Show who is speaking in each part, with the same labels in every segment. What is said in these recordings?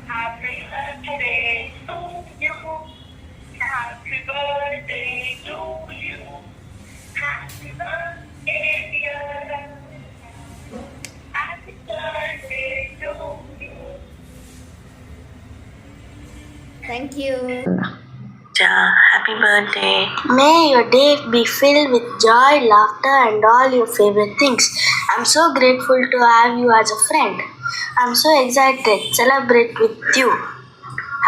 Speaker 1: Happy birthday to you. Happy birthday to you. Happy birthday, dear. Happy birthday to you.
Speaker 2: Thank you.
Speaker 1: Happy birthday.
Speaker 3: May your day be filled with joy, laughter, and all your favorite things. I'm so grateful to have you as a friend. I'm so excited to celebrate with you.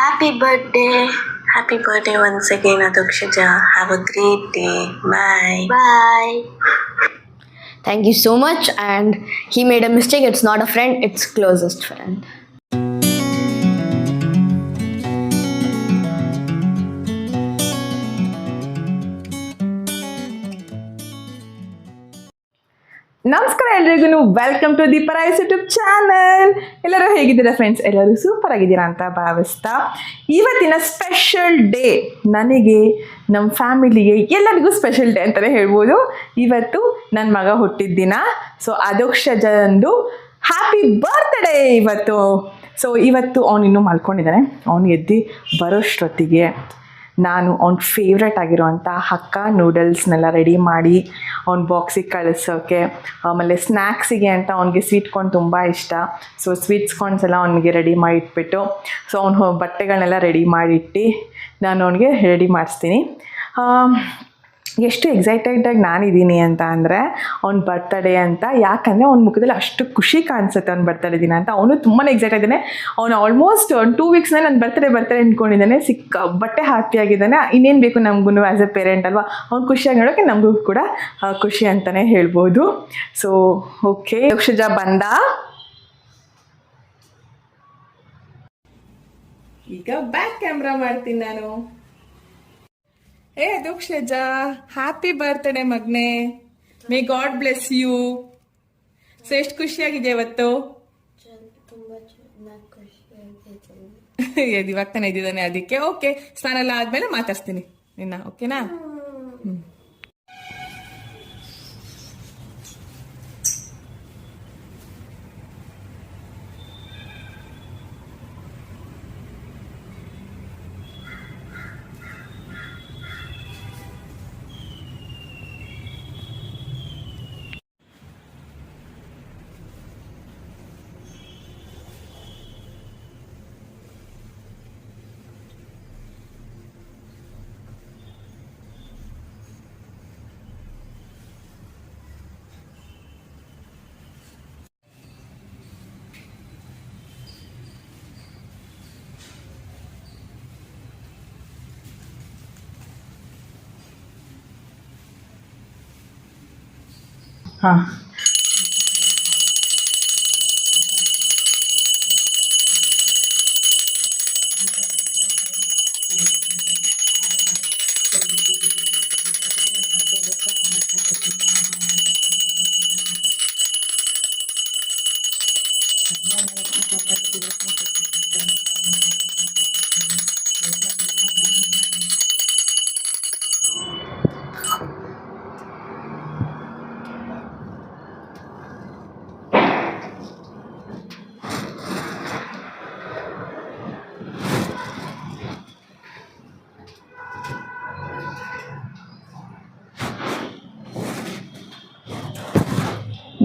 Speaker 3: Happy birthday.
Speaker 1: Happy birthday once again, Adukshija. Have a great day. Bye.
Speaker 3: Bye.
Speaker 2: Thank you so much. And he made a mistake. It's not a friend, it's closest friend.
Speaker 4: ನಮಸ್ಕಾರ ಎಲ್ರಿಗೂ, welcome to the ಪರೈಸ್ YouTube channel. ಎಲ್ಲರೂ ಹೇಗಿದ್ದೀರಾ friends? ಎಲ್ಲರೂ super ಆಗಿದ್ದೀರಾ ಅಂತ ಭಾವಿಸ್ತಾ, ಇವತ್ತಿನ ಸ್ಪೆಷಲ್ ಡೇ ನನಗೆ, ನಮ್ಮ ಫ್ಯಾಮಿಲಿಗೆ, ಎಲ್ಲರಿಗೂ ಸ್ಪೆಷಲ್ ಡೇ ಅಂತಲೇ ಹೇಳ್ಬೋದು. ಇವತ್ತು ನನ್ನ ಮಗ ಹುಟ್ಟಿದ ದಿನ. ಸೊ ಅದೋಕ್ಷಜಂದು ಹ್ಯಾಪಿ ಬರ್ತ್ಡೇ ಇವತ್ತು. ಸೊ ಇವತ್ತು ಅವನು ಇನ್ನೂ ಮಲ್ಕೊಂಡಿದ್ದಾನೆ. ಅವನು ಎದ್ದು ಬರೋಷ್ಟೊತ್ತಿಗೆ ನಾನು ಅವ್ನ ಫೇವ್ರೆಟ್ ಆಗಿರೋವಂಥ ಹಕ್ಕಾ ನೂಡಲ್ಸ್ನೆಲ್ಲ ರೆಡಿ ಮಾಡಿ ಅವ್ನ ಬಾಕ್ಸಿಗೆ ಕಳಿಸೋಕ್ಕೆ, ಆಮೇಲೆ ಸ್ನ್ಯಾಕ್ಸಿಗೆ ಅಂತ ಅವ್ನಿಗೆ ಸ್ವೀಟ್ ಕಾರ್ನ್ ತುಂಬ ಇಷ್ಟ. ಸೊ ಸ್ವೀಟ್ಸ್ ಕಾರ್ನ್ಸ್ ಎಲ್ಲ ಅವ್ನಿಗೆ ರೆಡಿ ಮಾಡಿ ಇಟ್ಬಿಟ್ಟು, ಸೊ ಅವ್ನ ಬಟ್ಟೆಗಳನ್ನೆಲ್ಲ ರೆಡಿ ಮಾಡಿಟ್ಟು ನಾನು ಅವ್ನಿಗೆ ರೆಡಿ ಮಾಡಿಸ್ತೀನಿ. ಎಷ್ಟು ಎಕ್ಸೈಟೆಡಾಗಿ ನಾನಿದ್ದೀನಿ ಅಂತ ಅಂದರೆ ಅವ್ನ ಬರ್ತಡೇ ಅಂತ, ಯಾಕಂದರೆ ಅವ್ನ ಮುಖದಲ್ಲಿ ಅಷ್ಟು ಖುಷಿ ಕಾಣಿಸುತ್ತೆ ಅವ್ನ ಬರ್ತಡೇ ದಿನ ಅಂತ. ಅವನು ತುಂಬಾ ಎಕ್ಸೈಟ್ ಆಗಿದ್ದಾನೆ. ಅವನು ಆಲ್ಮೋಸ್ಟ್ ಒಂದು 2 ವೀಕ್ಸ್ನಲ್ಲಿ ನನ್ನ ಬರ್ತಡೇ ಅಂದ್ಕೊಂಡಿದ್ದಾನೆ. ಸಿಕ್ಕಾಬಟ್ಟೆ ಹ್ಯಾಪಿಯಾಗಿದ್ದಾನೆ. ಇನ್ನೇನು ಬೇಕು ನಮಗೂ ಆ್ಯಸ್ ಎ ಪೇರೆಂಟ್ ಅಲ್ವಾ, ಅವ್ನು ಖುಷಿಯಾಗಿ ನೋಡೋಕ್ಕೆ ನಮಗೂ ಕೂಡ ಖುಷಿ ಅಂತಲೇ ಹೇಳ್ಬೋದು. ಸೊ ಓಕೆ, ಅಕ್ಷಜ ಬಂದ. ಈಗ ಬ್ಯಾಕ್ ಕ್ಯಾಮ್ರಾ ಮಾಡ್ತೀನಿ ನಾನು. ದೋಕ್ಷಜ, ಹ್ಯಾಪಿ ಬರ್ತ್ಡೇ ಮಗ್ನೆ. May God bless you. So ಎಷ್ಟು ಖುಷಿಯಾಗಿದೆ ಇವತ್ತು? ಇವಾಗ ತಾನೇ ಇದ್ದಿದ್ದಾನೆ, ಅದಕ್ಕೆ ಓಕೆ. ಸ್ನಾನ ಎಲ್ಲ ಆದ್ಮೇಲೆ ಮಾತಾಡ್ತೀನಿ ನಿನ್ನ, ಓಕೆನಾ? ಹಾಂ,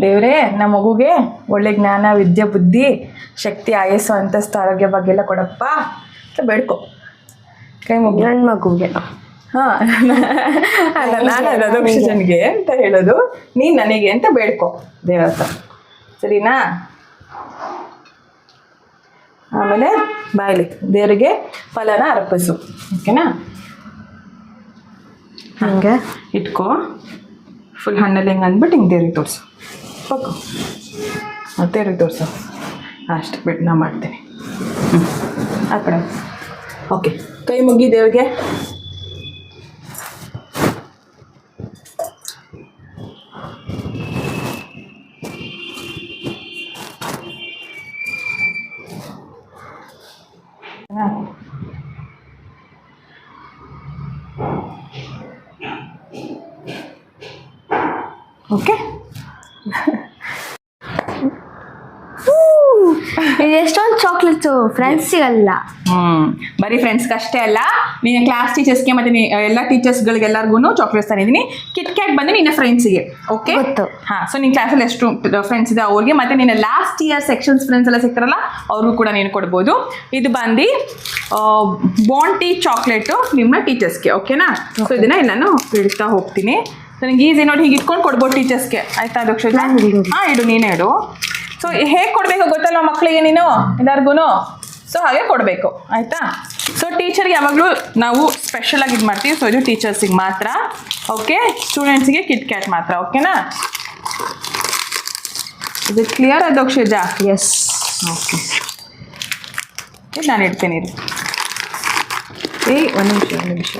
Speaker 4: ದೇವರೇ ನಮ್ಮ ಮಗುಗೆ ಒಳ್ಳೆ ಜ್ಞಾನ, ವಿದ್ಯೆ, ಬುದ್ಧಿ, ಶಕ್ತಿ, ಆಯಸ್ಸು, ಅಂತಸ್ತು, ಆರೋಗ್ಯ ಬಗ್ಗೆ ಎಲ್ಲ ಕೊಡಪ್ಪ ಅಂತ ಬೇಡ್ಕೊ. ಕೈ ಮುಗಿ.
Speaker 2: ನನ್ನ ಮಗುಗೆ.
Speaker 4: ಹಾಂ, ಅಲ್ಲ, ನಾನು ಅದೋಕ್ಷಜನಿಗೆ ಅಂತ ಹೇಳೋದು, ನೀನು ನನಗೆ ಅಂತ ಬೇಡ್ಕೊ ದೇವ್ರ ಹತ್ರ, ಸರಿನಾ? ಆಮೇಲೆ ಬಾಯ್ಲಿ ದೇವರಿಗೆ ಫಲನ ಅರ್ಪಿಸು, ಓಕೆನಾ?
Speaker 2: ಹಂಗೆ
Speaker 4: ಇಟ್ಕೋ. ಫುಲ್ ಹಣ್ಣಲ್ಲಿ ಹಿಂಗೆ ಅಂದ್ಬಿಟ್ಟು ಹಿಂಗೆ ದೇವ್ರಿಗೆ ತೋರಿಸು. ಓಕೆ, ದೇವ್ರಿಗೆ ತೋರಿಸು. ಅಷ್ಟು ಬಿಟ್ಟು ನಾ ಮಾಡ್ತೀನಿ. ಆ ಕಡೆ ಓಕೆ. ಕೈ ಮುಗಿ ದೇವ್ರಿಗೆ. ಓಕೆ,
Speaker 2: ಎಷ್ಟೊಂದು ಚಾಕ್ಲೇಟ್ಸ್ ಇಷ್ಟು ಫ್ರೆಂಡ್ಸಿಗಲ್ಲ.
Speaker 4: ಬರೀ ಫ್ರೆಂಡ್ಸ್ಗೆ ಅಷ್ಟೇ ಅಲ್ಲ, ನಿನ್ನ ಕ್ಲಾಸ್ ಟೀಚರ್ಸ್ಗೆ ಮತ್ತು ಎಲ್ಲ ಟೀಚರ್ಸ್ಗಳಿಗೆ ಎಲ್ಲರಿಗೂ ಚಾಕ್ಲೇಟ್ಸ್ ತಂದಿದ್ದೀನಿ. ಕಿಟ್ ಕ್ಯಾಟ್ ಬಂದು ನಿನ್ನ ಫ್ರೆಂಡ್ಸಿಗೆ. ಓಕೆ
Speaker 2: ಗೊತ್ತು.
Speaker 4: ಹಾಂ, ಸೊ ನಿನ್ನ ಕ್ಲಾಸಲ್ಲಿ ಎಷ್ಟು ಫ್ರೆಂಡ್ಸ್ ಇದೆ ಅವ್ರಿಗೆ, ಮತ್ತು ನಿನ್ನ ಲಾಸ್ಟ್ ಇಯರ್ ಸೆಕ್ಷನ್ಸ್ ಫ್ರೆಂಡ್ಸ್ ಎಲ್ಲ ಸಿಗ್ತಾರಲ್ಲ ಅವ್ರಿಗೂ ಕೂಡ ನೀನು ಕೊಡ್ಬೋದು. ಇದು ಬಂದು ಬಾಂಟಿ ಚಾಕ್ಲೇಟು ನಿಮ್ಮ ಟೀಚರ್ಸ್ಗೆ. ಓಕೆನಾ? ಸೊ ಇದನ್ನು ನಾನು ಇಡ್ತಾ ಹೋಗ್ತೀನಿ. ಸೊ ನಿಂಗೆ ಈಸಿ ನೋಡಿ ಹೀಗೆ ಇಟ್ಕೊಂಡು ಕೊಡ್ಬೋದು ಟೀಚರ್ಸ್ಗೆ. ಆಯಿತಾ ದಕ್ಷಿಣ? ಹಾಂ, ಇಡು, ನೀನೇ ಇಡು. ಸೊ ಹೇಗೆ ಕೊಡಬೇಕು ಗೊತ್ತಲ್ವ ಮಕ್ಕಳಿಗೆ ನೀನು ಎಲ್ಲರಿಗೂ? ಸೊ ಹಾಗೆ ಕೊಡಬೇಕು. ಆಯಿತಾ? ಸೊ ಟೀಚರ್ಗೆ ಯಾವಾಗಲೂ ನಾವು ಸ್ಪೆಷಲಾಗಿ ಇದು ಮಾಡ್ತೀವಿ. ಸೊ ಇದು ಟೀಚರ್ಸಿಗೆ ಮಾತ್ರ. ಓಕೆ, ಸ್ಟೂಡೆಂಟ್ಸಿಗೆ ಕಿಟ್ ಕ್ಯಾಟ್ ಮಾತ್ರ. ಓಕೆನಾ? ಇದು ಕ್ಲಿಯರ್ ಅದಕ್ಷಜ?
Speaker 2: ಎಸ್.
Speaker 4: ಓಕೆ, ಇದು ನಾನು ಇಡ್ತೀನಿ. ಒಂದು ನಿಮಿಷ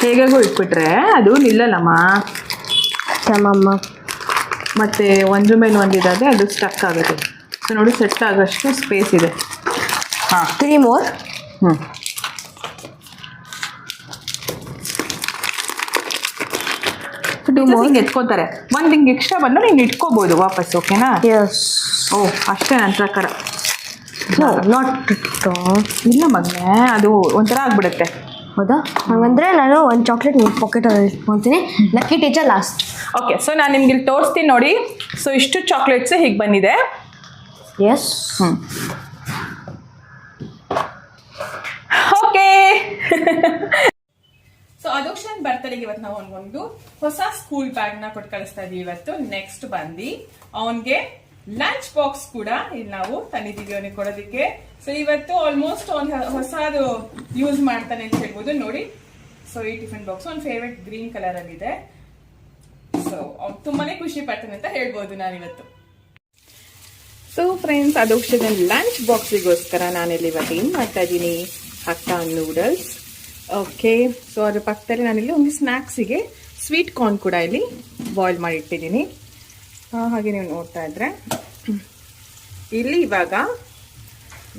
Speaker 4: ಹೇಗಾಗೂ ಇಟ್ಬಿಟ್ರೆ ಅದು ನಿಲ್ಲಲ್ಲಮ್ಮ.
Speaker 2: ನಮ್ಮಮ್ಮ
Speaker 4: ಮತ್ತು ಒಂದ್ರ ಮೇಲೆ ಒಂದಿದ್ದಾದರೆ ಅದು ಸ್ಟಕ್ ಆಗುತ್ತೆ. ಸೊ ನೋಡಿ, ಸೆಟ್ ಆಗೋಷ್ಟು ಸ್ಪೇಸ್ ಇದೆ. ಹಾಂ,
Speaker 2: 3 more.
Speaker 4: ಹಿಂಗೆ ಎತ್ಕೋತಾರೆ. ಒಂದು ಹಿಂಗೆ ಎಕ್ಸ್ಟ್ರಾ ಬಂದು ನೀನು ಇಟ್ಕೋಬೋದು ವಾಪಸ್. ಓಕೆನಾ?
Speaker 2: ಎಸ್.
Speaker 4: ಓ, ಅಷ್ಟೇ ನನ್ನ ಪ್ರಕಾರ.
Speaker 2: ನಾಟ್
Speaker 4: ಇಲ್ಲ ಮಗನೇ, ಅದು ಒಂಥರ ಆಗ್ಬಿಡುತ್ತೆ.
Speaker 2: ಹೌದಾ? ಹಾಗಂದ್ರೆ ನಾನು ಒಂದು ಚಾಕ್ಲೇಟ್ ನಿಮ್ಮ ಪಾಕೆಟಲ್ಲಿ ಇಟ್ಕೊತೀನಿ. Lucky teacher last.
Speaker 4: Okay, so ನಾನು ನಿಮ್ಗೆ ಇಲ್ಲಿ ತೋರಿಸ್ತೀನಿ ನೋಡಿ. ಸೊ ಇಷ್ಟು ಚಾಕ್ಲೇಟ್ಸ್ ಹೀಗೆ ಬಂದಿದೆ.
Speaker 2: ಎಸ್.
Speaker 4: ಓಕೆ. ಸೊ ಅದಕ್ಷನ್ ಬರ್ತಡೆಗೆ ಇವತ್ತು ನಾವು ಒಂದು ಹೊಸ ಸ್ಕೂಲ್ ಬ್ಯಾಗ್ನ ಕೊಟ್ಟು ಕಳಿಸ್ತಾ ಇದೀವಿ. ಇವತ್ತು ನೆಕ್ಸ್ಟ್ ಬಂದು ಅವನಿಗೆ ಲಂಚ್ ಬಾಕ್ಸ್ ಕೂಡ ಇಲ್ಲಿ ನಾವು ತಂದಿದ್ದೀವಿ ಅವನಿಗೆ ಕೊಡೋದಕ್ಕೆ. ಸೊ ಇವತ್ತು ಆಲ್ಮೋಸ್ಟ್ ಅವ್ನು ಹೊಸದು ಯೂಸ್ ಮಾಡ್ತಾನೆ ಅಂತ ಹೇಳ್ಬೋದು. ನೋಡಿ, ಸೊ ಈ ಟಿಫಿನ್ ಬಾಕ್ಸ್ ಅವ್ನ ಫೇವ್ರೆಟ್ ಗ್ರೀನ್ ಕಲರ್ ಅಲ್ಲಿ ಇದೆ. ಸೊ ಅವ್ನು ತುಂಬಾನೇ ಖುಷಿ ಪಡ್ತಾನೆ ಅಂತ ಹೇಳ್ಬೋದು ನಾನಿವತ್ತು. ಸೊ ಫ್ರೆಂಡ್ಸ್, ಅದಕ್ಷದ ಲಂಚ್ ಬಾಕ್ಸಿಗೋಸ್ಕರ ನಾನಿಲ್ಲಿ ಇವತ್ತು ಏನು ಮಾಡ್ತಾ ಇದ್ದೀನಿ, ಹಕ್ಕಾ ನೂಡಲ್ಸ್. ಓಕೆ, ಸೊ ಅದ್ರ ಪಕ್ಕದಲ್ಲಿ ನಾನಿಲ್ಲಿ ಒಂದು ಸ್ನ್ಯಾಕ್ಸಿಗೆ ಸ್ವೀಟ್ ಕಾರ್ನ್ ಕೂಡ ಇಲ್ಲಿ ಬಾಯ್ಲ್ ಮಾಡಿ ಇಟ್ಟಿದ್ದೀನಿ. ಹಾಗೆ ನೀವು ನೋಡ್ತಾ ಇದ್ರೆ ಇಲ್ಲಿ ಇವಾಗ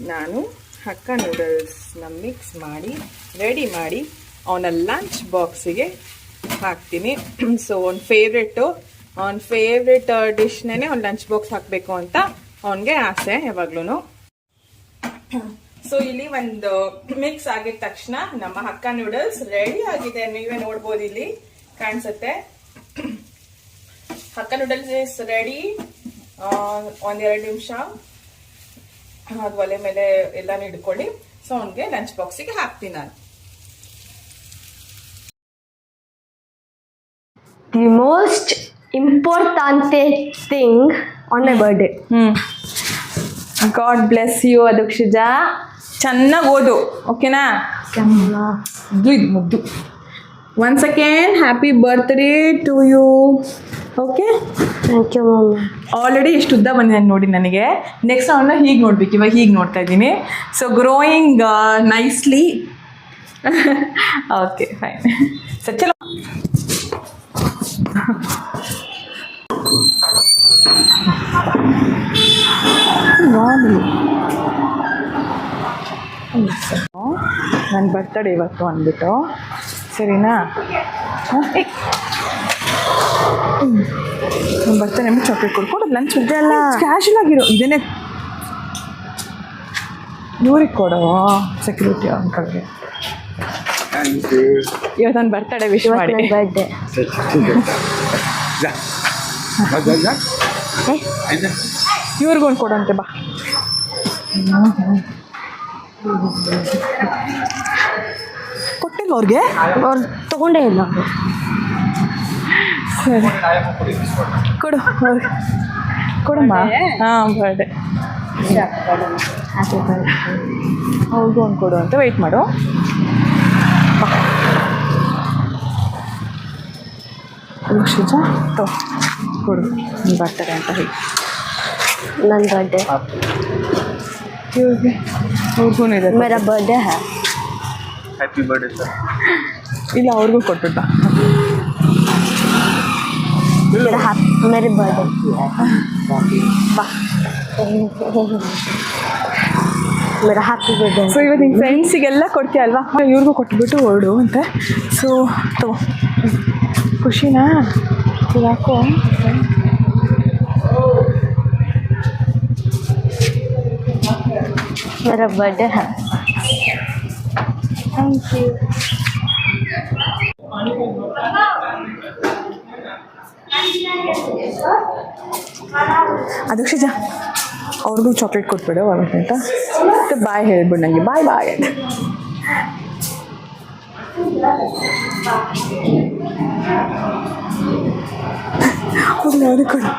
Speaker 4: ನಾನು ಹಕ್ಕಾ ನೂಡಲ್ಸ್ನ ಮಿಕ್ಸ್ ಮಾಡಿ ರೆಡಿ ಮಾಡಿ ಅವನ ಲಂಚ್ ಬಾಕ್ಸಿಗೆ ಹಾಕ್ತೀನಿ. ಸೊ ಅವ್ನ ಫೇವ್ರೆಟ್ ಡಿಶ್ನೇ ಅವ್ನು ಲಂಚ್ ಬಾಕ್ಸ್ ಹಾಕಬೇಕು ಅಂತ ಅವನಿಗೆ ಆಸೆ ಯಾವಾಗ್ಲೂ. ಸೊ ಇಲ್ಲಿ ಒಂದು ಮಿಕ್ಸ್ ಆಗಿದ ತಕ್ಷಣ ನಮ್ಮ ಹಕ್ಕಾ ನೂಡಲ್ಸ್ ರೆಡಿ ಆಗಿದೆ. ನೀವೇ ನೋಡ್ಬೋದು, ಇಲ್ಲಿ ಕಾಣಿಸುತ್ತೆ. ಹಕ್ಕಾ ನೂಡಲ್ಸ್ ಇಸ್ ರೆಡಿ. ಒಂದೆರಡು ನಿಮಿಷ ಅದು ಒಲೆ ಮೇಲೆ ಎಲ್ಲಾನು ಇಟ್ಕೊಳ್ಳಿ. ಸೊ ಅವನಿಗೆ ಲಂಚ್ ಬಾಕ್ಸಿಗೆ ಹಾಕ್ತೀನಿ ನಾನು.
Speaker 2: The most important thing on my birthday.
Speaker 4: God bless you Adhokshaja. ಚೆನ್ನಾಗಿ ಓದು. ಓಕೆನಾ? ಇದು ಮುದ್ದು. Once again happy birthday to you. Okay,
Speaker 2: thank you mummy.
Speaker 4: Already ಎಷ್ಟು ಉದ್ದ ಬಂದಿದೆ ನೋಡಿ ನನಗೆ. ನೆಕ್ಸ್ಟ್ ಅವನ್ನ ಹೀಗೆ ನೋಡ್ಬೇಕು. ಇವಾಗ ಹೀಗೆ ನೋಡ್ತಾ ಇದ್ದೀನಿ. So growing nicely. Okay, fine. So ಚಲೋ. ನನ್ನ ಬರ್ತಡೇ ಇವತ್ತು ಅಂದ್ಬಿಟ್ಟು, ಸರಿನಾ? ನನ್ನ ಬರ್ತಡೇ ನಮಗೆ ಚಾಕ್ಲೇಟ್ ಕೊಡ್ಕೊಂಡು ಲಂಚ್
Speaker 2: ಇದೆಲ್ಲ
Speaker 4: ಕ್ಯಾಶುವಲ್ ಆಗಿರೋ ಇದನ್ನೇ ಇವ್ರಿಗೆ ಕೊಡೋ ಸೆಕ್ಯೂರಿಟಿ ಅಂಕಲ್ಗೆ. ಇವತ್ತು ನನ್ನ ಬರ್ತಡೇ ವಿಶ್ ಮಾಡಿ.
Speaker 2: ಬರ್ಡೇ
Speaker 4: ಇವ್ರಿಗೊಂದು ಕೊಡೋಂತೆ ಬಾ. ಕೊಟ್ಟಿಲ್ಲ ಅವ್ರಿಗೆ?
Speaker 2: ಅವ್ರು ತಗೊಂಡೇ ಇಲ್ಲ.
Speaker 4: ಸರಿ, ಕೊಡು ಅವ್ರಿಗೆ, ಕೊಡಮ್ಮ. ಹಾಂ, ಬರ್ಡೇ.
Speaker 2: Happy birthday.
Speaker 4: ಅವ್ರಿಗೂ ಒಂದು ಕೊಡು ಅಂತ ವೆಯ್ಟ್ ಮಾಡು. ಲಕ್ಷಜ ತೋ ಕೊಡು, ನೀನು ಬರ್ತಾರೆ ಅಂತ ಹೇಳಿ.
Speaker 2: ನನ್ನ ಬರ್ಡೇ
Speaker 4: ಇವ್ರಿಗೆ ಅವ್ರಿಗೂ ಇದೆ.
Speaker 2: ಮೇರಾ ಬರ್ಡೇ ಹೈ.
Speaker 5: Happy birthday sir.
Speaker 4: ಇಲ್ಲ, ಅವ್ರಿಗೂ ಕೊಟ್ಬಿಟ್ಟ.
Speaker 2: मेरे बर्थडे
Speaker 4: ಬಾ.
Speaker 2: मेरा हैप्पी बर्थडे.
Speaker 4: ಸೊ ಇವತ್ತು ನಿಮ್ಮ ಫ್ರೆಂಡ್ಸಿಗೆಲ್ಲ ಕೊಡ್ತೀಯ ಅಲ್ವಾ? ಇವ್ರಿಗೂ ಕೊಟ್ಬಿಟ್ಟು ಹೊರಡು ಅಂತೆ. ಸೊ ತಗೋ, ಖುಷಿನಾ? ಯಾಕೋ
Speaker 2: मेरा बर्थडे है.
Speaker 3: Thank you.
Speaker 4: ಅದಕ್ಷಜ ಅವ್ರಿಗೂ ಚಾಕ್ಲೇಟ್ ಕೊಟ್ಬಿಡು ಆಗುತ್ತೆ ಅಂತ ಮತ್ತೆ ಬಾಯ್ ಹೇಳ್ಬಿಡು ನನಗೆ ಬಾಯ್ ಬಾಯ್ ಅಂತ. ಹೋಗ್ಲಿ ಅವ್ರಿಗೆ ಕೊಡು.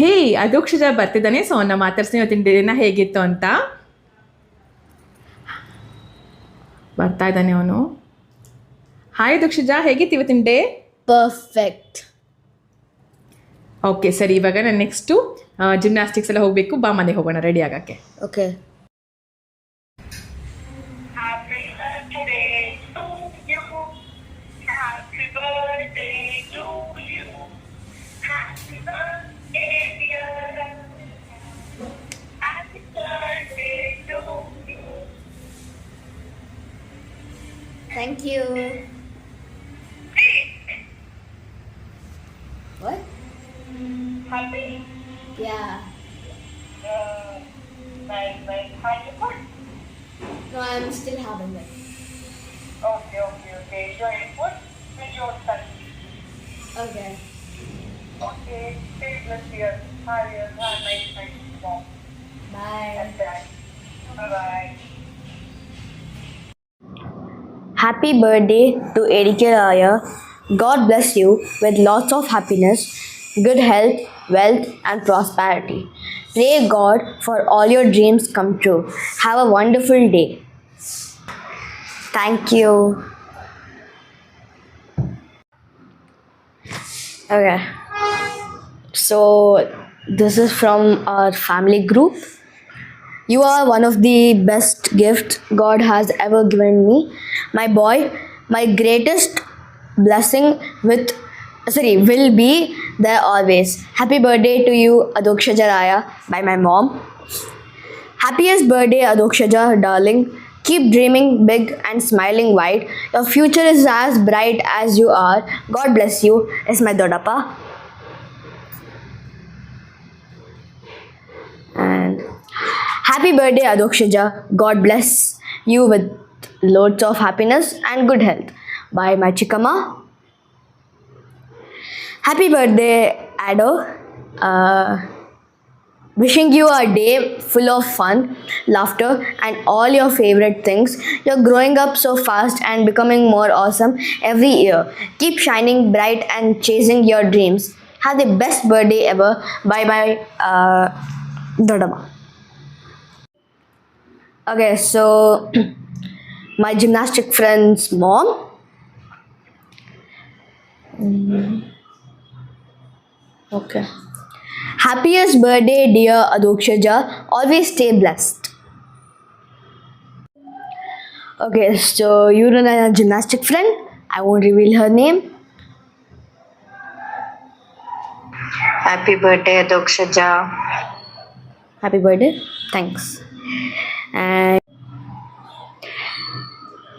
Speaker 4: ಹೇ ಅದೋಕ್ಷಜ ಬರ್ತಿದ್ದಾನೆ, ಸೊ ಅವನ್ನ ಮಾತಾಡ್ಸ್ತೀನಿ ಇವತ್ತಿನ ದಿನ ಹೇಗಿತ್ತು ಅಂತ. ಬರ್ತಾ ಇದ್ದಾನೆ ಅವನು. ಹಾಯ್ ಅದೋಕ್ಷಜ, ಹೇಗಿತ್ತು ಇವತ್ತಿನ ಡೇ?
Speaker 2: Perfect.
Speaker 4: ಓಕೆ ಸರಿ, ಇವಾಗ ನಾನು ನೆಕ್ಸ್ಟು ಜಿಮ್ನಾಸ್ಟಿಕ್ಸ್ ಎಲ್ಲ ಹೋಗಬೇಕು. ಬಾ ಮನೆಗೆ ಹೋಗೋಣ ರೆಡಿ ಆಗೋಕ್ಕೆ.
Speaker 2: Okay.
Speaker 6: Happy birthday to you. Happy birthday to you. Happy birthday, dear. Happy birthday to you.
Speaker 2: Thank you. What?
Speaker 6: Happy.
Speaker 2: Yeah.
Speaker 6: My honey food.
Speaker 2: No, I'm still having it.
Speaker 6: Okay. Your input with your son.
Speaker 2: Okay.
Speaker 6: Okay. Stay blessed, dear. Have a nice night, mom.
Speaker 2: Bye.
Speaker 6: And dad. Bye-bye.
Speaker 2: Happy birthday to ADK Raya. God bless you with lots of happiness, good health, wealth, and prosperity. Pray God for all your dreams come true. Have a wonderful day. Thank you. Okay. So, this is from our family group. You are one of the best gifts God has ever given me. My boy, my greatest blessing will be there always. Happy birthday to you, Adokshaja Raya, by my mom. Happiest birthday, Adokshaja, darling. Keep dreaming big and smiling wide. Your future is as bright as you are. God bless you, is my Dodappa. And happy birthday, Adokshaja. God bless you with loads of happiness and good health. By my Chikama. Happy birthday, Ado. Wishing you a day full of fun, laughter, and all your favorite things. You're growing up so fast and becoming more awesome every year. Keep shining bright and chasing your dreams. Have the best birthday ever. Bye bye, Dodama. Okay, so my gymnastic friend's mom. Okay. Happiest birthday, dear Adokshaja. Always stay blessed. Okay, so you're a gymnastic friend. I won't reveal her name.
Speaker 1: Happy birthday, Adokshaja.
Speaker 2: Happy birthday. Thanks. And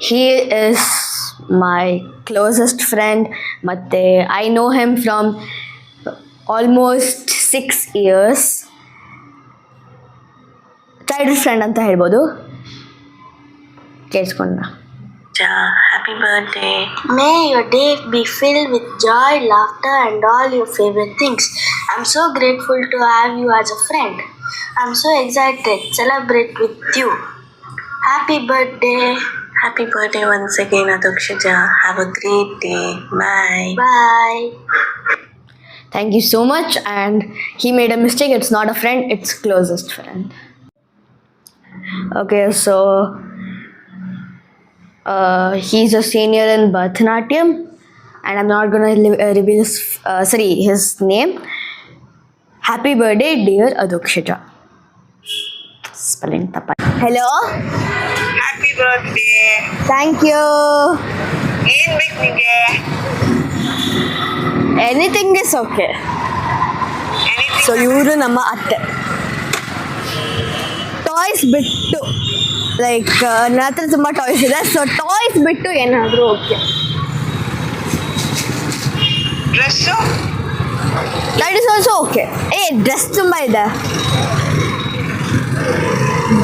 Speaker 2: he is my closest friend. Matte I know him from almost 6 years. Childhood friend anta helbodu. Keskonda.
Speaker 1: Happy birthday.
Speaker 3: May your day be filled with joy, laughter, and all your favorite things. I'm so grateful to have you as a friend. I'm so excited to celebrate with you. Happy birthday.
Speaker 1: Happy birthday once again, Adokshaja. Have a great day. Bye.
Speaker 3: Bye.
Speaker 2: Thank you so much. And he made a mistake. It's not a friend, it's closest friend. Okay, so he's a senior in Bharatanatyam, and I'm not gonna reveal his name. Happy birthday, dear Adokshaja. Spelling tapa. Hello.
Speaker 6: Happy birthday.
Speaker 2: Thank you.
Speaker 6: ಏನ್ ಬೇಕು ನಿಂಗೆ?
Speaker 2: Anything is okay.
Speaker 6: Anything
Speaker 2: So ಇವರು ನಮ್ಮ ಅತ್ತೆ. Toys ಬಿಟ್ಟು like ನನ್ನ ಹತ್ರ ತುಂಬ ಟಾಯ್ಸ್ ಇದೆ, ಸೊ ಟಾಯ್ಸ್ ಬಿಟ್ಟು ಏನಾದರೂ okay.
Speaker 6: Dress
Speaker 2: that is also okay. Dress ತುಂಬ ಇದೆ.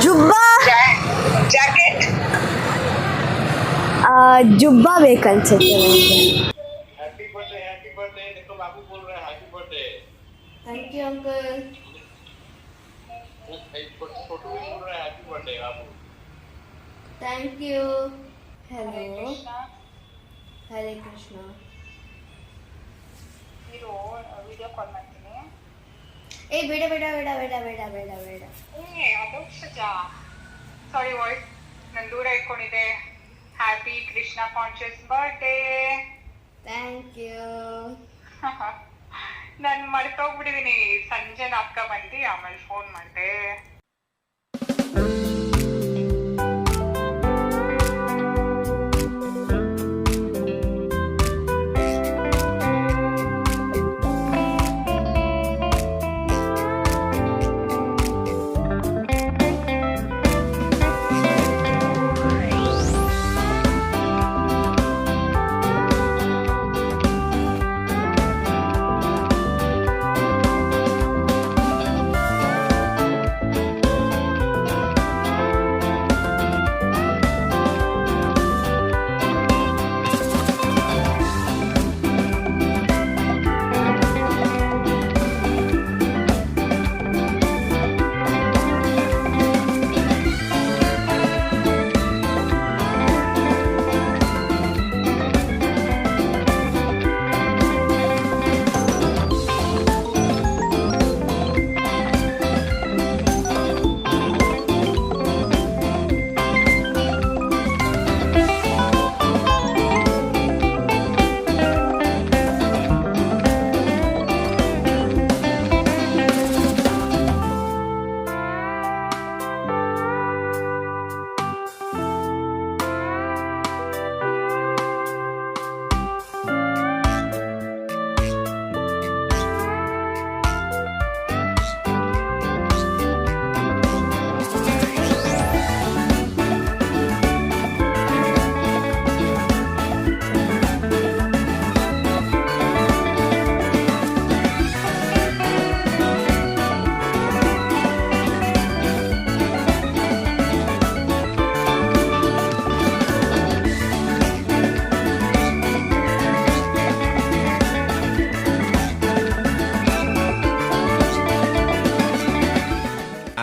Speaker 2: ಜುಬ್ಬಾ
Speaker 6: ಜಾಕೆಟ್
Speaker 2: ಜುಬ್ಬಾ ಬೇಕನ್ಸುತ್ತೆ ನನಗೆ. Thank you uncle. Thank you. Hello Hare Krishna.
Speaker 6: ಇರು ವಿಡಿಯೋ ಕಾಲ್ ಮಾಡ್ತೀನಿ.
Speaker 2: ಬೇಡ ಬೇಡ ಬೇಡ ಬೇಡ ಬೇಡ ಬೇಡ ಬೇಡ.
Speaker 6: ಅದೋಕ್ಷಜ ಸಾರಿ ವಾಯ್ಸ್ ನಾನು ದೂರ ಇಟ್ಕೊಂಡಿದ್ದೆ. Happy Krishna conscious birthday.
Speaker 2: Thank you.
Speaker 6: ನಾನು ಮರ್ತೋಗ್ಬಿಟ್ಟಿದ್ದೀನಿ. ಸಂಜೆ ನಾಪ್ಕ ಬಂದು ಆಮೇಲೆ ಫೋನ್ ಮಾಡಿದೆ.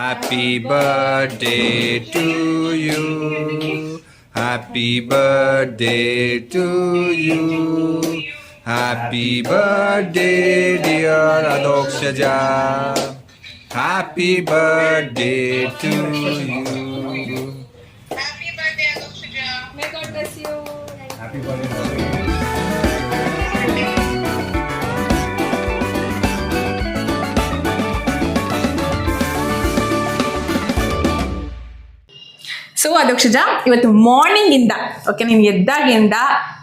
Speaker 7: Happy birthday to you. Happy birthday to you. Happy birthday dear Adokshaja. Happy birthday to you.
Speaker 6: Happy birthday Adokshaja. May God bless you.
Speaker 7: Happy birthday.
Speaker 4: So Adhokshaja, ಇವತ್ತು ಮಾರ್ನಿಂಗಿಂದ okay ನೀನು ಎದ್ದಾಗಿಂದ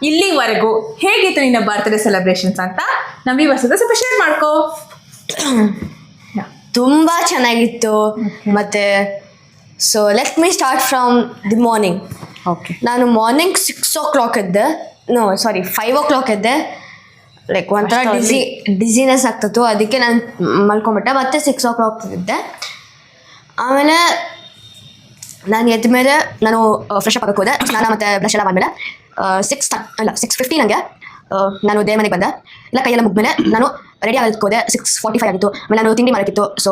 Speaker 4: ಇಲ್ಲಿವರೆಗೂ ಹೇಗಿತ್ತು ನಿನ್ನ ಬರ್ತ್ಡೇ ಸೆಲೆಬ್ರೇಷನ್ಸ್ ಅಂತ ನಮ್ಮ ವ್ಯೂವರ್ಸ್ ಸ್ವಲ್ಪ share ಮಾಡ್ಕೋ.
Speaker 2: ತುಂಬ ಚೆನ್ನಾಗಿತ್ತು. ಮತ್ತು so let me start from the morning.
Speaker 4: Okay,
Speaker 2: ನಾನು ಮಾರ್ನಿಂಗ್ 6 o'clock ಎದ್ದೆ. 5 o'clock ಎದ್ದೆ. ಲೈಕ್ ಒಂಥರ ಡಿಸಿನೆಸ್ ಆಗ್ತಿತ್ತು, ಅದಕ್ಕೆ ನಾನು ಮಲ್ಕೊಂಬಿಟ್ಟೆ. ಮತ್ತೆ 6 o'clock ಇದ್ದೆ. ಆಮೇಲೆ ನಾನು ಎದ್ದ ಮೇಲೆ ನಾನು ಫ್ರೆಶ್ ಅಪ್ ಆಗೋಕ್ಕೆ ಹೋದೆ. ಸ್ನಾನ ಮತ್ತು ಬ್ರಷ್ ಎಲ್ಲ ಬಂದಮೇಲೆ 6:50 ನನಗೆ ನಾನು ದೇವ ಮನೆಗೆ ಬಂದೆ. ಎಲ್ಲ ಕೈಯೆಲ್ಲ ಮುಗ್ಮೇಲೆ ನಾನು ರೆಡಿ ಆಗೋದಕ್ಕೆ ಹೋದೆ. 6:45 ಆಗಿತ್ತು. ಆಮೇಲೆ ನಾನು ತಿಂಡಿ ಮಾಡೋಕ್ಕಿತ್ತು. ಸೊ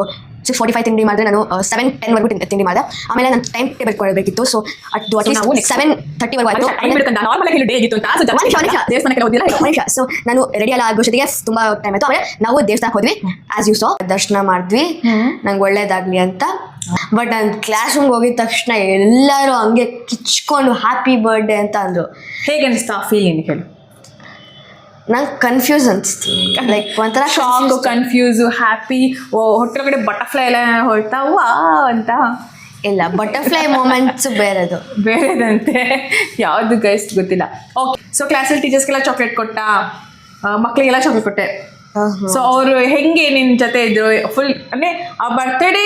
Speaker 2: 6:45 ತಿಂಡಿ ಮಾಡಿದ್ರೆ ನಾನು 7:10ವರೆಗೂ ತಿಂಡಿ ಮಾಡಿದೆ. ಆಮೇಲೆ ನಾನು ಟೈಮ್ ಟೇಬಲ್ ಕೊಡಬೇಕಿತ್ತು. ಸೊ ಅದು ಅಟ್ಲೀಸ್ಟ್ 7:30ವರೆಗೂ ಆಯಿತು. ಸೊ ನಾನು ರೆಡಿ ಎಲ್ಲ ಆಗೋಷ್ಟೊತ್ತಿಗೆ ತುಂಬ ಟೈಮ್ ಆಯಿತು. ಆಮೇಲೆ ನಾವು ದೇವಸ್ಥಾನಕ್ಕೆ ಹೋದ್ವಿ. ಆ್ಯಸ್ ಯು ಸಾ ದರ್ಶನ ಮಾಡಿದ್ವಿ, ನಂಗೆ ಒಳ್ಳೇದಾಗಲಿ ಅಂತ. ಬಟ್ ನಾನು ಕ್ಲಾಸ್ ರೂಮ್ಗೆ ಹೋಗಿದ ತಕ್ಷಣ ಎಲ್ಲರೂ ಹಂಗೆ ಕಿಚ್ಕೊಂಡು ಹ್ಯಾಪಿ ಬರ್ಡೇ ಅಂತ ಅಂದರು.
Speaker 4: ಹೇಗೆ ಅನಿಸ್ತಾ ಫೀಲಿಂಗ್ ಹೇಳು?
Speaker 2: ನಂಗೆ ಕನ್ಫ್ಯೂಸ್ ಅನಿಸ್ತು. ಲೈಕ್ ಒಂಥರ
Speaker 4: ಶಾಕು, ಕನ್ಫ್ಯೂಸು, ಹ್ಯಾಪಿ, ಹೊಟ್ಟೆಗಡೆ ಬಟರ್ಫ್ಲೈ ಎಲ್ಲ ಹೋಯ್ತಾ ವಾ ಅಂತ.
Speaker 2: ಇಲ್ಲ, ಬಟರ್ಫ್ಲೈ ಮೂಮೆಂಟ್ಸ್
Speaker 4: ಬೇರೆದಂತೆ ಯಾವುದು ಗೈಸ್ ಗೊತ್ತಿಲ್ಲ. ಓಕೆ, ಸೊ ಕ್ಲಾಸಲ್ಲಿ ಟೀಚರ್ಸ್ಗೆಲ್ಲ ಚಾಕ್ಲೇಟ್ ಕೊಟ್ಟ, ಮಕ್ಕಳಿಗೆಲ್ಲ ಚಾಕ್ಲೇಟ್ ಕೊಟ್ಟೆ. ಸೊ ಅವರು ಹೆಂಗೆ ನಿನ್ನ ಜೊತೆ ಇದ್ರು ಫುಲ್? ಅಂದರೆ ಆ ಬರ್ತ್ಡೇ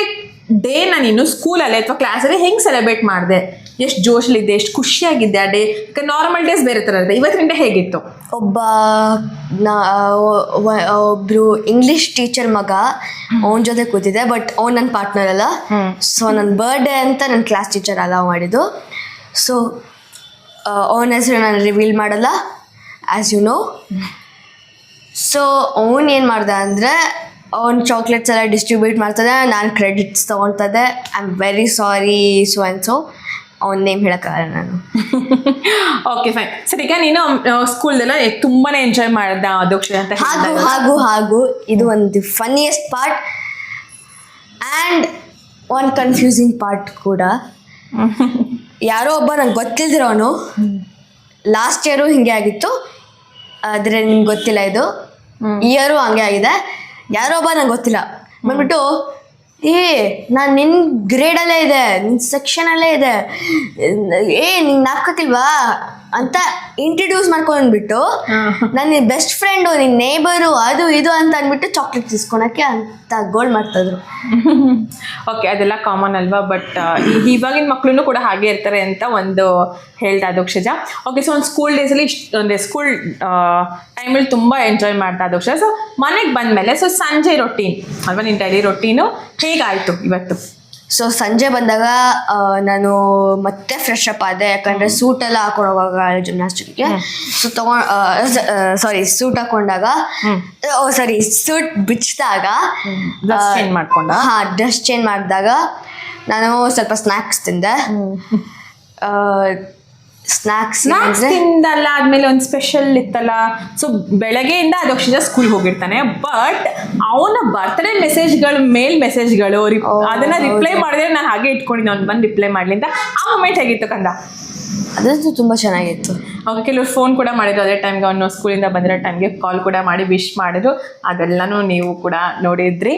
Speaker 4: ಡೇನ ನೀನು ಸ್ಕೂಲಲ್ಲಿ ಅಥವಾ ಕ್ಲಾಸಲ್ಲಿ ಹೆಂಗೆ ಸೆಲೆಬ್ರೇಟ್ ಮಾಡಿದೆ? ಎಷ್ಟು ಜೋಶಲ್ಲಿದ್ದೆ, ಎಷ್ಟು ಖುಷಿಯಾಗಿದ್ದೆ ಆ ಡೇ? ನಾರ್ಮಲ್ ಡೇಸ್ ಬೇರೆ ಥರ ಇರುತ್ತೆ, ಇವತ್ತಿನ ಡೇ ಹೇಗಿತ್ತು?
Speaker 2: ಒಬ್ಬರು ಇಂಗ್ಲೀಷ್ ಟೀಚರ್ ಮಗ ಅವನ ಜೊತೆ ಕೂತಿದ್ದೆ, ಬಟ್ ಅವ್ನು ನನ್ನ ಪಾರ್ಟ್ನರ್ ಅಲ್ಲ. ಸೊ ನನ್ನ ಬರ್ಡೇ ಅಂತ ನನ್ನ ಕ್ಲಾಸ್ ಟೀಚರ್ ಅಲೌ ಮಾಡಿದ್ದು. ಸೊ ಅವನ ಹೆಸರು ನಾನು ರಿವೀಲ್ ಮಾಡಲ್ಲ, ಆ್ಯಸ್ ಯು ನೋ. ಸೊ ಅವನು ಏನು ಮಾಡ್ದೆ ಅಂದರೆ ಅವ್ನು ಚಾಕ್ಲೇಟ್ಸ್ ಎಲ್ಲ ಡಿಸ್ಟ್ರಿಬ್ಯೂಟ್ ಮಾಡ್ತದೆ, ನಾನು ಕ್ರೆಡಿಟ್ಸ್ ತೊಗೊಳ್ತದೆ. I am very sorry so and so. ಅವ್ನ ನೇಮ್ ಹೇಳೋಕ್ಕಾಗಲ್ಲ ನಾನು.
Speaker 4: Okay fine. ಸರ್, ಈಗ ನೀನು ಸ್ಕೂಲ್ದೆಲ್ಲ ತುಂಬಾ ಎಂಜಾಯ್ ಮಾಡಿದ ಅದೋಕ್ಷ ಅಂತ
Speaker 2: ಹಾಗೂ ಇದು ಒಂದು funniest part and one confusing part ಕೂಡ. ಯಾರೋ ಒಬ್ಬ ನಂಗೆ ಗೊತ್ತಿಲ್ದಿರೋನು, ಲಾಸ್ಟ್ ಇಯರು ಹಿಂಗೆ ಆಗಿತ್ತು, ಆದರೆ ನಿಮ್ಗೆ ಗೊತ್ತಿಲ್ಲ, ಇದು ಇಯರು ಹಂಗೆ ಆಗಿದೆ. ಯಾರೋ ಒಬ್ಬ ನಂಗೆ ಗೊತ್ತಿಲ್ಲ ಬಂದ್ಬಿಟ್ಟು, ನಾನು ನಿನ್ನ ಗ್ರೇಡಲ್ಲೇ ಇದೆ, ನಿನ್ನ ಸೆಕ್ಷನಲ್ಲೇ ಇದೆ, ನಿಂಗೆ ನಾಪ್ಕೋತಿಲ್ವಾ ಅಂತ ಇಂಟ್ರಡ್ಯೂಸ್ ಮಾಡ್ಕೊಂಡ್ಬಿಟ್ಟು ನನ್ನ ಬೆಸ್ಟ್ ಫ್ರೆಂಡು, ನಿನ್ನ ನೇಬರು, ಅದು ಇದು ಅಂತ ಅಂದ್ಬಿಟ್ಟು ಚಾಕ್ಲೇಟ್ ಇಸ್ಕೊಳಕ್ಕೆ ಅಂತ ಗೋಲ್ ಮಾಡ್ತಾಯಿದ್ರು.
Speaker 4: ಓಕೆ, ಅದೆಲ್ಲ ಕಾಮನ್ ಅಲ್ವಾ? ಬಟ್ ಇವಾಗಿನ ಮಕ್ಕಳು ಕೂಡ ಹಾಗೆ ಇರ್ತಾರೆ ಅಂತ ಒಂದು ಹೇಳ್ತಾ ಅದೋಕ್ಷಜ. ಓಕೆ, ಸೊ ಒಂದು ಸ್ಕೂಲ್ ಡೇಸಲ್ಲಿ ಅಂದರೆ ಸ್ಕೂಲ್ ಟೈಮಲ್ಲಿ ತುಂಬ ಎಂಜಾಯ್ ಮಾಡ್ತಾ ಅದೋಕ್ಷ. ಸೊ ಮನೆಗೆ ಬಂದಮೇಲೆ ಸೊ ಸಂಜೆ ರೊಟೀನ್ ಅಲ್ವಾ, ನಿನ್ನ ಡೈಲಿ ರೊಟೀನು ಹೇಗಾಯಿತು ಇವತ್ತು?
Speaker 2: ಸೊ ಸಂಜೆ ಬಂದಾಗ ನಾನು ಮತ್ತೆ ಫ್ರೆಶ್ ಅಪ್ ಆದೆ, ಯಾಕಂದರೆ ಸೂಟೆಲ್ಲ ಹಾಕೊಂಡು ಹೋಗುವಾಗ ಜಿಮ್ನಾಸ್ಟಿಕ್ಗೆ. ಸೊ ಸೂಟ್ ಹಾಕೊಂಡಾಗ ಸೂಟ್ ಬಿಚ್ಚಿದಾಗ ಡ್ರೆಸ್ ಚೇಂಜ್ ಮಾಡಿದಾಗ ನಾನು ಸ್ವಲ್ಪ ಸ್ನ್ಯಾಕ್ಸ್ ತಿಂದೆ. ಸ್ನ್ಯಾಕ್ಸ್
Speaker 4: ತಿಂದಲ್ಲ ಆದಮೇಲೆ ಒಂದು ಸ್ಪೆಷಲ್ ಇತ್ತಲ್ಲ. ಸೊ ಬೆಳಗ್ಗೆಯಿಂದ ಅದೋಕ್ಷಜ ಸ್ಕೂಲ್ಗೆ ಹೋಗಿರ್ತಾನೆ, ಬಟ್ ಅವನ ಬರ್ತ್ಡೇ ಮೆಸೇಜ್ಗಳು ಅದನ್ನು ರಿಪ್ಲೈ ಮಾಡಿದ್ರೆ ನಾನು ಹಾಗೆ ಇಟ್ಕೊಂಡಿದ್ದೆ, ಅವ್ನು ಬಂದು ರಿಪ್ಲೈ ಮಾಡಲಿ ಅಂತ. ಆ ಮೂಮೆಂಟ್ ಹೇಗಿತ್ತು ಕಂದ?
Speaker 2: ಅದಂತೂ ತುಂಬ ಚೆನ್ನಾಗಿತ್ತು.
Speaker 4: ಅವಾಗ ಕೆಲವರು ಫೋನ್ ಕೂಡ ಮಾಡಿದ್ರು ಅದೇ ಟೈಮ್ಗೆ, ಅವನು ಸ್ಕೂಲಿಂದ ಬಂದಿರೋ ಟೈಮ್ಗೆ ಕಾಲ್ ಕೂಡ ಮಾಡಿ ವಿಶ್ ಮಾಡಿದ್ರು. ಅದೆಲ್ಲನೂ ನೀವು ಕೂಡ ನೋಡಿದ್ರಿ.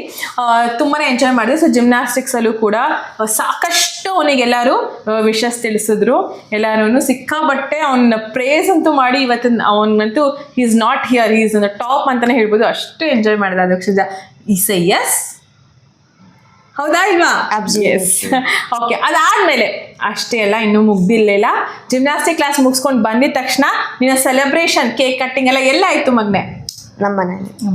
Speaker 4: ತುಂಬಾ ಎಂಜಾಯ್ ಮಾಡಿದ್ರು. ಸೊ ಜಿಮ್ನಾಸ್ಟಿಕ್ಸಲ್ಲೂ ಕೂಡ ಸಾಕಷ್ಟು ಅವನಿಗೆಲ್ಲರೂ ವಿಶಸ್ ತಿಳಿಸಿದ್ರು. ಎಲ್ಲರೂ ಸಿಕ್ಕಾಬಟ್ಟೆ ಅವನ ಪ್ರೇಸ್ ಅಂತೂ ಮಾಡಿ ಇವತ್ತಿನ ಅವನಂತೂ is not here, is the top ಅಂತಲೇ ಹೇಳ್ಬೋದು. ಅಷ್ಟು ಎಂಜಾಯ್ ಮಾಡಿದ ಅದೋಕ್ಷಜ. ಈಸ್ ಎ ಎಸ್, ಹೌದಾ ಇಲ್ವಾ? ಓಕೆ, ಅದಾದಮೇಲೆ ಅಷ್ಟೇ ಅಲ್ಲ, ಇನ್ನೂ ಮುಗ್ದಿಲ್ಲ. ಜಿಮ್ನಾಸ್ಟಿಕ್ ಕ್ಲಾಸ್ ಮುಗಿಸ್ಕೊಂಡು ಬಂದಿದ ತಕ್ಷಣ ನಿನ್ನ ಸೆಲೆಬ್ರೇಷನ್, ಕೇಕ್ ಕಟ್ಟಿಂಗ್ ಎಲ್ಲ ಆಯಿತು ಮಗನೆ?
Speaker 2: ನಮ್ಮ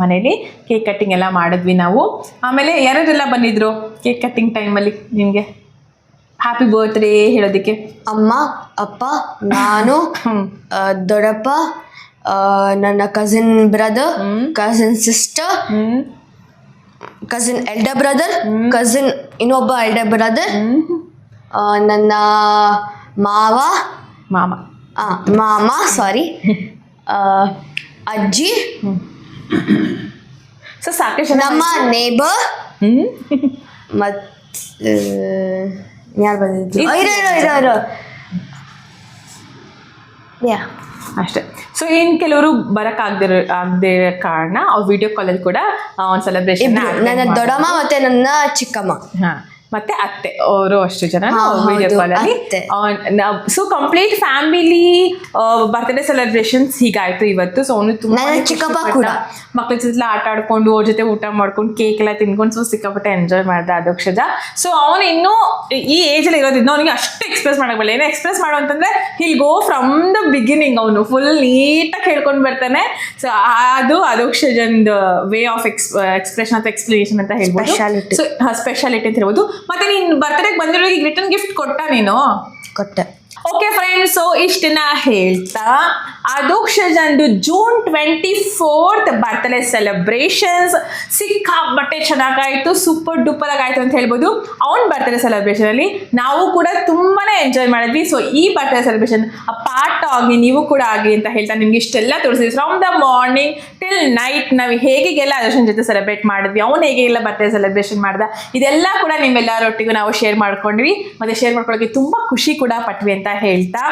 Speaker 4: ಮನೇಲಿ ಕೇಕ್ ಕಟ್ಟಿಂಗ್ ಎಲ್ಲ ಮಾಡಿದ್ವಿ ನಾವು. ಆಮೇಲೆ ಯಾರೆಲ್ಲ ಬಂದಿದ್ರು ಕೇಕ್ ಕಟ್ಟಿಂಗ್ ಟೈಮಲ್ಲಿ ನಿಮಗೆ ಹ್ಯಾಪಿ ಬರ್ತ್ಡೇ ಹೇಳೋದಕ್ಕೆ?
Speaker 2: ಅಮ್ಮ, ಅಪ್ಪ, ನಾನು, ದೊಡ್ಡಪ್ಪ, ನನ್ನ cousin brother, cousin sister, cousin elder brother, cousin ಇನ್ನೊಬ್ಬ ಎಲ್ಡರ್ ಬ್ರದರ್, ನನ್ನ ಮಾಮ ಸಾರಿ, ಅಜ್ಜಿ,
Speaker 4: ಸೊ ಸಾಕಷ್ಟು
Speaker 2: ನಮ್ಮ ನೇಬರ್, ಮತ್ತು ಯಾರು ಬಂದಿದ್ರು ಇರೋ
Speaker 4: ಅಷ್ಟೇ. ಸೊ ಇನ್ನು ಕೆಲವರು ಆಗದೆ ಕಾರಣ ಅವ್ರು ವಿಡಿಯೋ ಕಾಲಲ್ಲಿ ಕೂಡ ಒಂದು ಸೆಲೆಬ್ರೇಷನ್,
Speaker 2: ನನ್ನ ದೊಡ್ಡಮ್ಮ ಮತ್ತು ನನ್ನ ಚಿಕ್ಕಮ್ಮ
Speaker 4: ಮತ್ತೆ ಅತ್ತೆ ಅವರು ಅಷ್ಟು ಜನ ವಿಡಿಯೋ ಕಾಲಲ್ಲಿ. So complete family birthday celebrations ಹೀಗಾಯ್ತು ಇವತ್ತು. ಸೊ ಅವನು ತುಂಬ
Speaker 2: ಚಿಕ್ಕಪ್ಪ ಕೂಡ
Speaker 4: ಮಕ್ಳ ಜೊತೆ ಆಟ ಆಡ್ಕೊಂಡು ಅವ್ರ ಜೊತೆ ಊಟ ಮಾಡ್ಕೊಂಡು ಕೇಕ್ ಎಲ್ಲ ತಿನ್ಕೊಂಡು ಸೊ ಸಿಕ್ಕಾಪಟ್ಟೆ ಎಂಜಾಯ್ ಮಾಡ್ದ ಅದೋಕ್ಷಜ. ಸೊ ಅವನು ಇನ್ನೂ ಈ ಏಜಲ್ಲಿ ಇರೋದ್ರಿಂದ ಅವನಿಗೆ ಅಷ್ಟು ಎಕ್ಸ್ಪ್ರೆಸ್ ಮಾಡೋಕ್ಕಲ್ಲ. ಏನೋ ಎಕ್ಸ್ಪ್ರೆಸ್ ಮಾಡೋ ಅಂತಂದರೆ hill go from the beginning, ಅವನು ಫುಲ್ ನೀಟಾಗಿ ಹೇಳ್ಕೊಂಡು ಬರ್ತಾನೆ. ಸೊ ಅದು ಅದೋಕ್ಷಜಂದು ವೇ ಆಫ್ ಎಕ್ಸ್ಪ್ರೆಷನ್ ಅಥವಾ ಎಕ್ಸ್ಪ್ಲನೇಷನ್ ಅಂತ ಹೇಳ್ಬೋದು. ಸೊ ಸ್ಪೆಷಾಲಿಟಿ ಅಂತ ಹೇಳ್ಬೋದು. ಮತ್ತೆ ನೀನು ಬರ್ತ್ಡೇಗೆ ಬಂದಿರೋರಿಗೆ ರಿಟರ್ನ್ ಗಿಫ್ಟ್ ಕೊಟ್ಟೆ. ಓಕೆ ಫ್ರೆಂಡ್ಸ್, ಸೊ ಇಷ್ಟನ್ನ ಹೇಳ್ತಾ ಅದೋಕ್ಷಜಂದು ಜೂನ್ 24th ಬರ್ತ್ಡೇ ಸೆಲೆಬ್ರೇಷನ್ಸ್ ಸಿಕ್ಕಾಬಟ್ಟೆ ಚೆನ್ನಾಗಾಯಿತು, ಸೂಪರ್ ಡೂಪರ್ ಆಗಾಯಿತು ಅಂತ ಹೇಳ್ಬೋದು. ಅವ್ನ ಬರ್ತ್ಡೇ ಸೆಲೆಬ್ರೇಷನಲ್ಲಿ ನಾವು ಕೂಡ ತುಂಬಾ ಎಂಜಾಯ್ ಮಾಡಿದ್ವಿ. ಸೊ ಈ ಬರ್ತ್ಡೇ ಸೆಲೆಬ್ರೇಷನ್ ಪಾರ್ಟ್ ಆಗಿ ನೀವು ಕೂಡ ಆಗಿ ಅಂತ ಹೇಳ್ತಾ ನಿಮ್ಗೆ ಇಷ್ಟೆಲ್ಲ ತೋರಿಸಿದ್ವಿ. From the morning till night ನಾವು ಹೇಗೆಲ್ಲ ಅದೋಕ್ಷನ್ ಜೊತೆ ಸೆಲೆಬ್ರೇಟ್ ಮಾಡಿದ್ವಿ, ಅವ್ನು ಹೇಗೆಲ್ಲ ಬರ್ತ್ಡೇ ಸೆಲೆಬ್ರೇಷನ್ ಮಾಡ್ದ, ಇದೆಲ್ಲ ಕೂಡ ನಿಮ್ಮೆಲ್ಲರೊಟ್ಟಿಗೂ ನಾವು ಶೇರ್ ಮಾಡ್ಕೊಂಡ್ವಿ. ಮತ್ತು ಶೇರ್ ಮಾಡ್ಕೊಳ್ಳೋಕೆ ತುಂಬ ಖುಷಿ ಕೂಡ ಪಟ್ವಿ ಅಂತ ಹೇಳ್ತಾ,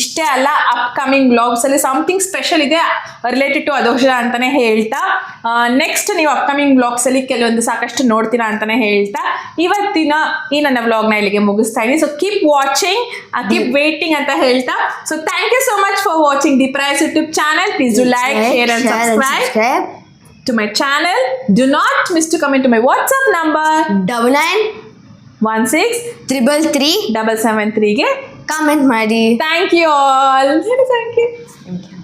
Speaker 4: ಇಷ್ಟೇ ಅಲ್ಲ ಅಪ್ಕಮಿಂಗ್ ವ್ಲಾಗ್ಸಲ್ಲಿ ಸಮಥಿಂಗ್ ಸ್ಪೆಷಲ್ ಇದೆ ರಿಲೇಟೆಡ್ ಟು ಅದೋಕ್ಷ ಅಂತಲೇ ಹೇಳ್ತಾ, ನೆಕ್ಸ್ಟ್ ನೀವು ಅಪ್ಕಮಿಂಗ್ ವ್ಲಾಗ್ಸಲ್ಲಿ ಕೆಲವೊಂದು ಸಾಕಷ್ಟು ನೋಡ್ತೀರಾ ಅಂತಲೇ ಹೇಳ್ತಾ ಇವತ್ತಿನ ಈ ನನ್ನ ವ್ಲಾಗ್ನ ಇಲ್ಲಿಗೆ ಮುಗಿಸ್ತಾ ಇದ್ದೀನಿ. So keep watching, keep waiting ಅಂತ ಹೇಳ್ತಾ, so thank you so much for watching the price YouTube channel. Please do like, share and subscribe to my channel. Do not miss to come into my WhatsApp number
Speaker 2: 99 333
Speaker 4: 773ಗೆ
Speaker 2: comment ಮಾಡಿ.
Speaker 4: Thank you all. Thank you.